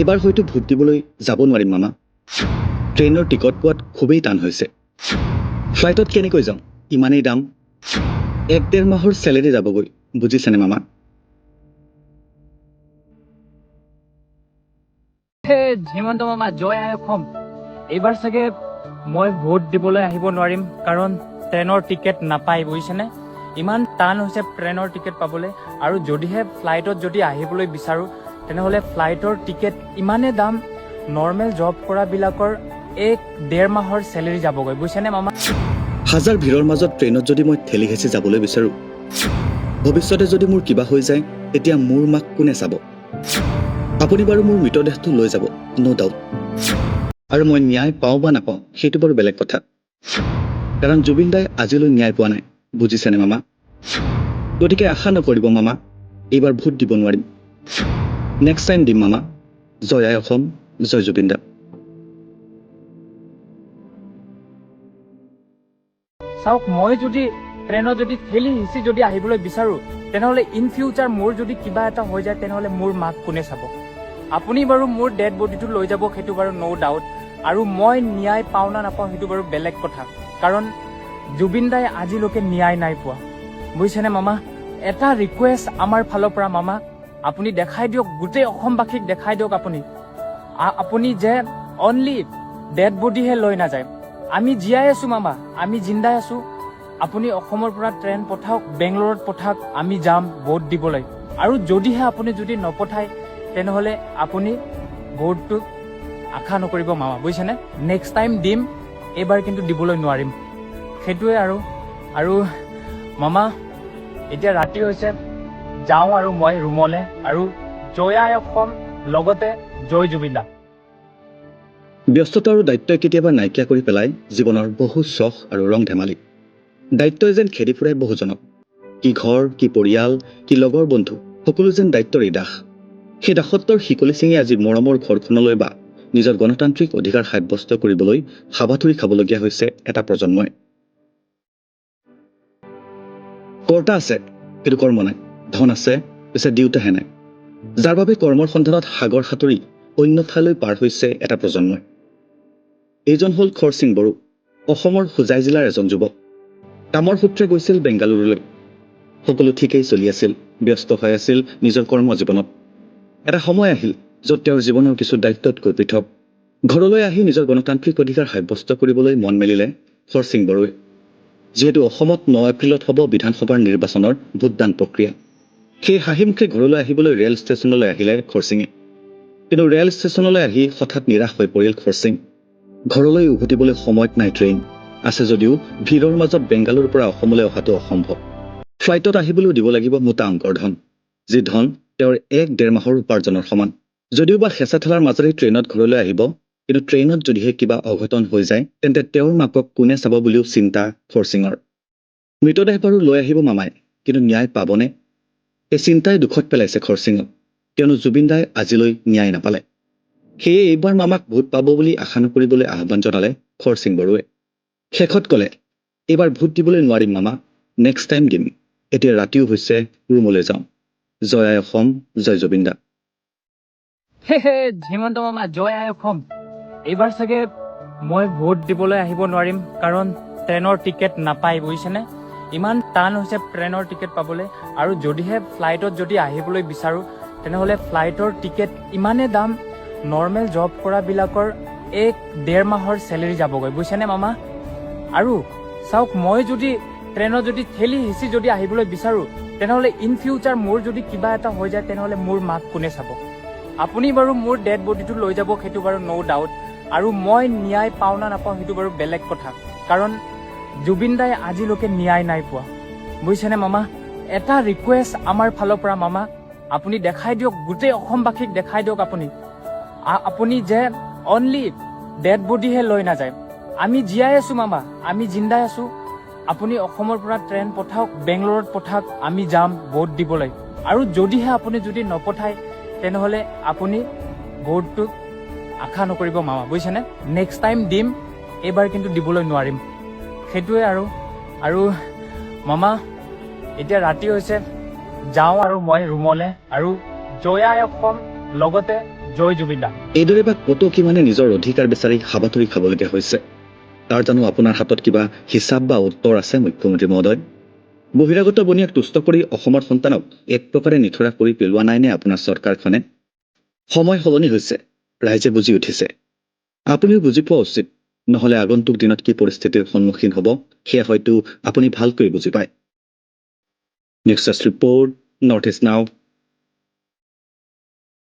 এইবাৰ হয়তো ভোট দিবলৈ যাব নোৱাৰিম মামা। ট্ৰেইনৰ টিকট পোৱাত খুবেই টান হৈছে। ফ্লাইটত কেনেকৈ যাম, ইমানেই দাম। 1-1.5 মাহৰ চেলেৰি যাবগৈ, বুজিছেনে মামা? হেমন্ত মামা, জয় আই অসম। এইবাৰ চাগে মই ভোট দিবলৈ আহিব নোৱাৰিম, কাৰণ ট্ৰেইনৰ টিকেট নাপায়, বুজিছেনে? ইমান টান হৈছে ট্ৰেইনৰ টিকেট পাবলৈ। আৰু যদিহে ফ্লাইটত যদি আহিবলৈ বিচাৰোঁ, তেনেহ'লে ফ্লাইটৰ টিকেট ইমানেই দাম, নৰ্মেল জব কৰাবিলাকৰ 1-1.5 মাহৰ চেলেৰি যাবগৈ, বুজিছেনে মামা? হাজাৰ ভিৰৰ মাজত ট্ৰেইনত যদি মই ঠেলি হেঁচি যাবলৈ বিচাৰোঁ, ভৱিষ্যতে যদি মোৰ কিবা হৈ যায়, তেতিয়া মোৰ মাক কোনে চাব? আপুনি বাৰু মোৰ মৃতদেহটো লৈ যাব, ন' ডাউট। আৰু মই ন্যায় পাওঁ বা নাপাওঁ সেইটো বাৰু বেলেগ কথা, কাৰণ জুবিন দাই আজিলৈ ন্যায় পোৱা নাই, বুজিছেনে মামা? গতিকে আশা নকৰিব মামা, এইবাৰ ভোট দিব নোৱাৰিম। নেক্সট টাইম দিম মামা। জয় আই অসম, জয় জুবিন দা। চাওক, মই যদি ট্ৰেইনত যদি ঠেলি হিঁচি যদি আহিবলৈ বিচাৰোঁ, তেনেহ'লে ইন ফিউচাৰ মোৰ যদি কিবা এটা হৈ যায়, তেনেহ'লে মোৰ মাক কোনে চাব? আপুনি বাৰু মোৰ ডেড বডিটো লৈ যাব, সেইটো বাৰু ন' ডাউট। আৰু মই ন্যায় পাওঁ না নাপাওঁ সেইটো বাৰু বেলেগ কথা, কাৰণ জুবিন দাই আজিলৈকে ন্যায় নাই পোৱা, বুজিছেনে মামা? এটা ৰিকুৱেষ্ট আমাৰ ফালৰ পৰা মামা, আপুনি দেখাই দিয়ক, গোটেই অসমবাসীক দেখাই দিয়ক আপুনি যে অনলি ডেড বডিহে লৈ নাযায়। আমি জীয়াই আছো মামা, আমি জিন্দাই আছো। আপুনি অসমৰ পৰা ট্ৰেইন পঠাওক, বেংগলোৰত পঠাওক, আমি যাম ভোট দিবলৈ। আৰু যদিহে আপুনি যদি নপঠায়, তেনেহ'লে আপুনি ভোটটো আশা নকৰিব মামা, বুজিছেনে? নেক্সট টাইম দিম, এইবাৰ কিন্তু দিবলৈ নোৱাৰিম, সেইটোৱে। আৰু মামা, এতিয়া ৰাতি হৈছে, যাওঁ আৰু মই ৰুমলৈ। আৰু জয় আই অসম, লগতে জয় জুবিন দা। ব্যস্ততা আৰু দায়িত্বই কেতিয়াবা নাইকিয়া কৰি পেলাই জীৱনৰ বহু চখ আৰু ৰং ধেমালি। দায়িত্বই যেন খেদি ফুৰাই বহুজনক। কি ঘৰ, কি পৰিয়াল, কি লগৰ বন্ধু, সকলো যেন দায়িত্বৰে দাস। সেই দাসত্বৰ শিকলি ছিঙি আজি মৰমৰ ঘৰখনলৈ বা নিজৰ গণতান্ত্ৰিক অধিকাৰ সাব্যস্ত কৰিবলৈ হাবাথুৰি খাবলগীয়া হৈছে এটা প্ৰজন্মই। কৰ্তা আছে, কিন্তু কৰ্ম নাই। ধন আছে, পিছে দিওঁতাহে নাই। যাৰ বাবে কৰ্মৰ সন্ধানত সাগৰ সাঁতুৰি অন্য ঠাইলৈ পাৰ হৈছে এটা প্ৰজন্মই। এইজন হ'ল খৰচিং বড়ো, অসমৰ হোজাই জিলাৰ এজন যুৱক। কামৰ সূত্ৰে গৈছিল বেংগালুৰুলৈ। সকলো ঠিকেই চলি আছিল, ব্যস্ত হৈ আছিল নিজৰ কৰ্মজীৱনত। এটা সময় আহিল য'ত তেওঁৰ জীৱনৰ কিছু দায়িত্বতকৈ পৃথক। ঘৰলৈ আহি নিজৰ গণতান্ত্ৰিক অধিকাৰ সাব্যস্ত কৰিবলৈ মন মেলিলে খৰচিং বড়োৱে। যিহেতু অসমত 9 এপ্ৰিলত হ'ব বিধানসভাৰ নিৰ্বাচনৰ ভোটদান প্ৰক্ৰিয়া, সেই হাঁহিমুখে ঘৰলৈ আহিবলৈ ৰেল ষ্টেচনলৈ আহিলে খৰচিঙে। কিন্তু ৰেল ষ্টেচনলৈ আহি হঠাৎ নিৰাশ হৈ পৰিল খৰচিং। ঘৰলৈ উভতিবলৈ সময়ত নাই ট্ৰেইন, আছে যদিও ভিৰৰ মাজত বেংগালুৰুৰ পৰা অসমলৈ অহাটো অসম্ভৱ। ফ্লাইটত আহিবলৈও দিব লাগিব মোটা অংকৰ ধন, যি ধন তেওঁৰ 1-1.5 মাহৰ উপাৰ্জনৰ সমান। যদিও বা হেঁচা ঠেলাৰ মাজেৰে ট্ৰেইনত ঘৰলৈ আহিব, কিন্তু ট্ৰেইনত যদিহে কিবা অঘটন হৈ যায়, তেন্তে তেওঁৰ মাকক কোনে চাব বুলিও চিন্তা খৰচিঙৰ। মৃতদেহ বাৰু লৈ আহিব মামাই, কিন্তু ন্যায় পাবনে? এই চিন্তাই দুখত পেলাইছে খৰচিঙক, কিয়নো জুবিন দাই আজিলৈ ন্যায় নাপালে। সেয়ে এইবাৰ মামাক ভোট পাব বুলি আশা নকৰিবলৈ আহ্বান জনালে খৰচিং বড়োৱে। শেষত ক'লে, এইবাৰ ভোট দিবলৈ নোৱাৰিম মামা, নেক্সট টাইম দিম। এতিয়া ৰাতিও হৈছে, ৰুমলৈ যাওঁ। জয় আই অসম, জয় জুবিন দা। হেমন্ত মামা, জয় আই অসম। এইবাৰ চাগে মই ভোট দিবলৈ আহিব নোৱাৰিম, কাৰণ ট্ৰেইনৰ টিকেট নাপায়, বুজিছেনে? ইমান টান হৈছে ট্ৰেইনৰ টিকেট পাবলৈ। আৰু যদিহে ফ্লাইটত যদি আহিবলৈ বিচাৰোঁ, তেনেহ'লে ফ্লাইটৰ টিকেট ইমানেই দাম, নৰ্মেল জব কৰাবিলাকৰ 1-1.5 মাহৰ চেলেৰি যাবগৈ, বুজিছেনে মামা? আৰু চাওক, মই যদি ট্ৰেইনত যদি ঠেলি হিঁচি যদি আহিবলৈ বিচাৰোঁ, তেনেহ'লে ইন ফিউচাৰ মোৰ যদি কিবা এটা হৈ যায়, তেনেহ'লে মোৰ মাক কোনে চাব? আপুনি বাৰু মোৰ ডেড বডিটো লৈ যাব, সেইটো বাৰু ন' ডাউট। আৰু মই ন্যায় পাওঁ না নাপাওঁ সেইটো বাৰু বেলেগ কথা, কাৰণ জুবিন দাই আজিলৈকে ন্যায় নাই পোৱা, বুজিছেনে মামা? এটা ৰিকুৱেষ্ট আমাৰ ফালৰ পৰা মামা, আপুনি দেখাই দিয়ক, গোটেই অসমবাসীক দেখাই দিয়ক আপুনি যে অনলি ডেড বডিহে লৈ নাযায়। আমি জীয়াই আছো মামা, আমি জিন্দাই আছো। আপুনি অসমৰ পৰা ট্ৰেইন পঠাওক, বেংগলোৰত পঠাওক, আমি যাম ভোট দিবলৈ। আৰু যদিহে আপুনি যদি নপঠায়, তেনেহ'লে আপুনি ভোটটো আশা নকৰিব মামা, বুজিছেনে? নেক্সট টাইম দিম, এইবাৰ কিন্তু দিবলৈ নোৱাৰিম, সেইটোৱে। আৰু মামা, এতিয়া ৰাতি হৈছে, যাওঁ আৰু মই ৰুমলৈ। আৰু জয় আই অসম, লগতে জয় জুবিন দা। এইদৰে বা কত কিমানে নিজৰ অধিকাৰ বিচাৰি হাবাথুৰি খাবলগীয়া হৈছে তাৰ জানো আপোনাৰ হাতত কিবা হিচাপ বা উত্তৰ আছে মুখ্যমন্ত্ৰী মহোদয়? বহিৰাগত বনিয়াক তুষ্ট কৰি অসমৰ সন্তানক এক প্ৰকাৰে নিথৰা কৰি পেলোৱা নাইনে আপোনাৰ চৰকাৰখনে? সময় সলনি হৈছে, ৰাইজে বুজি উঠিছে। আপুনিও বুজি পোৱা উচিত, নহলে আগন্তুক দিনত কি পৰিস্থিতিৰ সন্মুখীন হ'ব সেয়া হয়তো আপুনি ভালকৈ বুজি পায়। নেক্সট ৰিপৰ্ট, নৰ্থ ইষ্ট নাও।